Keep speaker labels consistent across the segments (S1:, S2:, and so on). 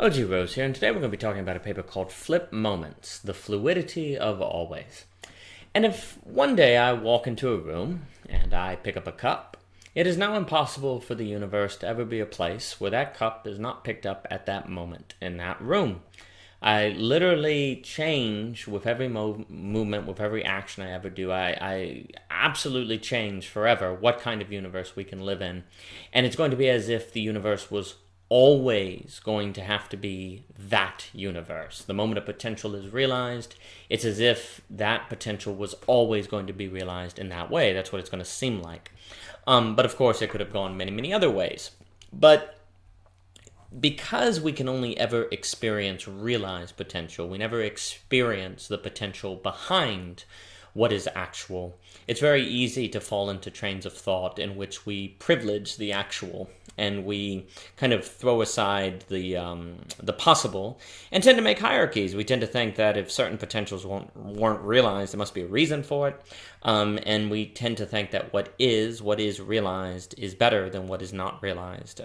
S1: OG Rose here, and today we're going to be talking about a paper called Flip Moments, the Fluidity of Always. And if one day I walk into a room and I pick up a cup, it is now impossible for the universe to ever be a place where that cup is not picked up at that moment in that room. I literally change with every movement, with every action I ever do. I absolutely change forever what kind of universe we can live in. And it's going to be as if the universe was always going to have to be that universe. The moment a potential is realized, it's as if that potential was always going to be realized in that way. That's what it's going to seem like. But of course, it could have gone many, many other ways. But because we can only ever experience realized potential, we never experience the potential behind what is actual, it's very easy to fall into trains of thought in which we privilege the actual and we kind of throw aside the possible and tend to make hierarchies. We tend to think that if certain potentials weren't realized, there must be a reason for it. And we tend to think that what is realized is better than what is not realized.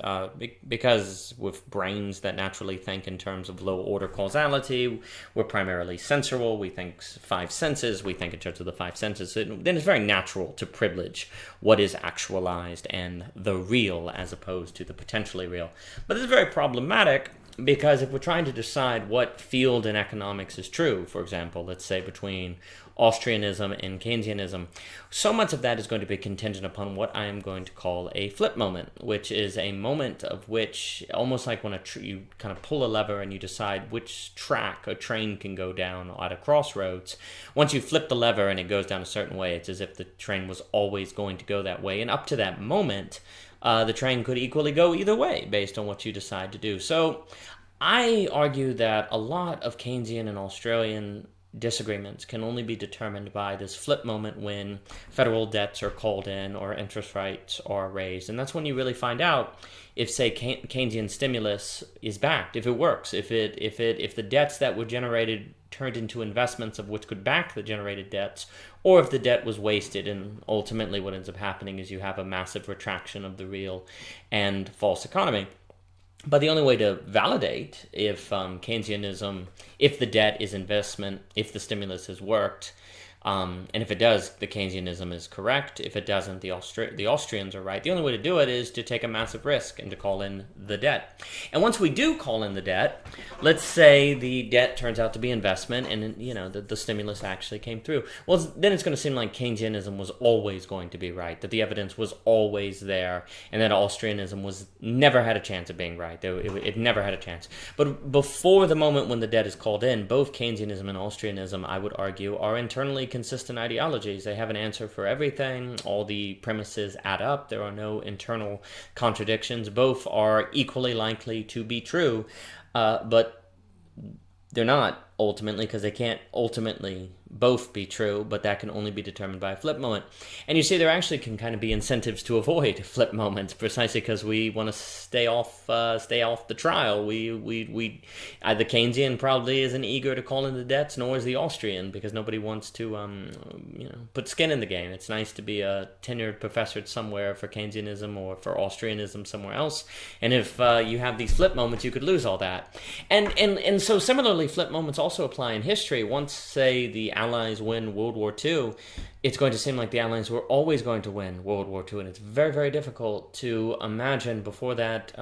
S1: Because with brains that naturally think in terms of low-order causality, we're primarily sensual. We think five senses. We think in terms of the five senses. Then it's very natural to privilege what is actualized and the real as opposed to the potentially real. But this is very problematic because if we're trying to decide what field in economics is true, for example, let's say between Austrianism and Keynesianism, so much of that is going to be contingent upon what I am going to call a flip moment, which is a moment of which, almost like when you kind of pull a lever and you decide which track a train can go down at a crossroads. Once you flip the lever and it goes down a certain way, it's as if the train was always going to go that way. And up to that moment, the train could equally go either way based on what you decide to do. So I argue that a lot of Keynesian and Australian disagreements can only be determined by this flip moment when federal debts are called in or interest rates are raised. And that's when you really find out if, say, Keynesian stimulus is backed, if it works, if the debts that were generated turned into investments of which could back the generated debts, or if the debt was wasted. And ultimately what ends up happening is you have a massive retraction of the real and false economy. But the only way to validate if Keynesianism, if the debt is investment, if the stimulus has worked, and if it does, the Keynesianism is correct. If it doesn't, the Austrians are right. The only way to do it is to take a massive risk and to call in the debt. And once we do call in the debt, let's say the debt turns out to be investment and the stimulus actually came through. Well, then it's going to seem like Keynesianism was always going to be right, that the evidence was always there, and that Austrianism was never had a chance of being right. It never had a chance. But before the moment when the debt is called in, both Keynesianism and Austrianism, I would argue, are internally consistent ideologies. They have an answer for everything. All the premises add up. There are no internal contradictions. Both are equally likely to be true, but they're not ultimately, because they can't ultimately both be true, but that can only be determined by a flip moment. And you see, there actually can kind of be incentives to avoid flip moments, precisely because we want to stay off the trial. The Keynesian probably isn't eager to call in the debts, nor is the Austrian, because nobody wants to put skin in the game. It's nice to be a tenured professor somewhere for Keynesianism or for Austrianism somewhere else, and if you have these flip moments, you could lose all that. And so similarly, flip moments also apply in history. Once, say, the Allies win World War II, it's going to seem like the Allies were always going to win World War II, and it's very, very difficult to imagine before that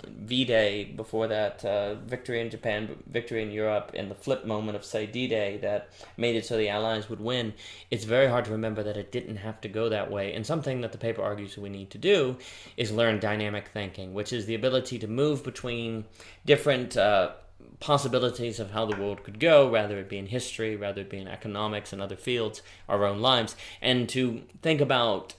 S1: V-Day, before that victory in Japan, victory in Europe, and the flip moment of, say, D-Day that made it so the Allies would win. It's very hard to remember that it didn't have to go that way. And something that the paper argues we need to do is learn dynamic thinking, which is the ability to move between different possibilities of how the world could go, rather it be in history, rather it be in economics and other fields, our own lives, and to think about,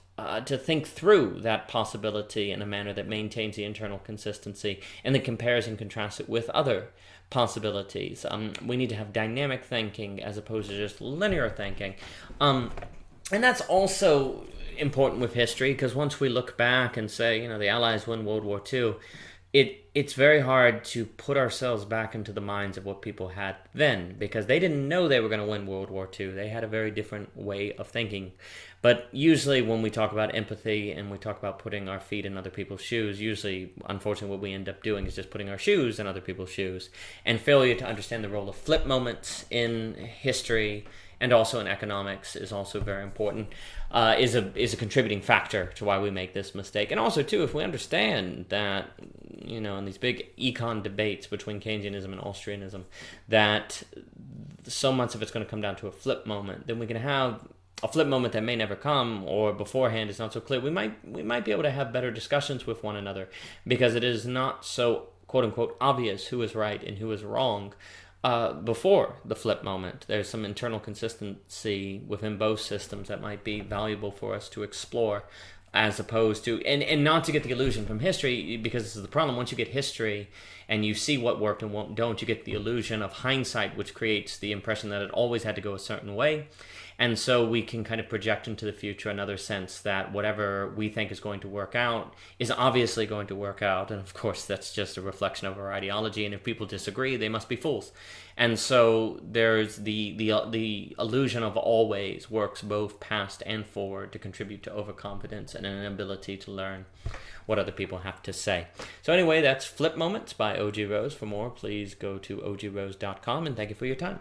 S1: to think through that possibility in a manner that maintains the internal consistency and then compares and contrasts it with other possibilities. We need to have dynamic thinking as opposed to just linear thinking. And that's also important with history, because once we look back and say, the Allies win World War II, it's very hard to put ourselves back into the minds of what people had then, because they didn't know they were going to win World War II. They had a very different way of thinking. But usually when we talk about empathy and we talk about putting our feet in other people's shoes, usually, unfortunately, what we end up doing is just putting our shoes in other people's shoes. And failure to understand the role of flip moments in history and also in economics is also very important, is a contributing factor to why we make this mistake. And also, too, if we understand that, in these big econ debates between Keynesianism and Austrianism, that so much of it's going to come down to a flip moment, then we can have a flip moment that may never come, or beforehand is not so clear. We might be able to have better discussions with one another, because it is not so quote unquote obvious who is right and who is wrong before the flip moment. There's some internal consistency within both systems that might be valuable for us to explore, as opposed to, and not to get the illusion from history, because this is the problem. Once you get history and you see what worked and what don't, you get the illusion of hindsight, which creates the impression that it always had to go a certain way. And so we can kind of project into the future another sense that whatever we think is going to work out is obviously going to work out. And of course, that's just a reflection of our ideology. And if people disagree, they must be fools. And so there's the illusion of always works both past and forward to contribute to overconfidence and an inability to learn what other people have to say. So anyway, that's Flip Moments by O.G. Rose. For more, please go to ogrose.com, and thank you for your time.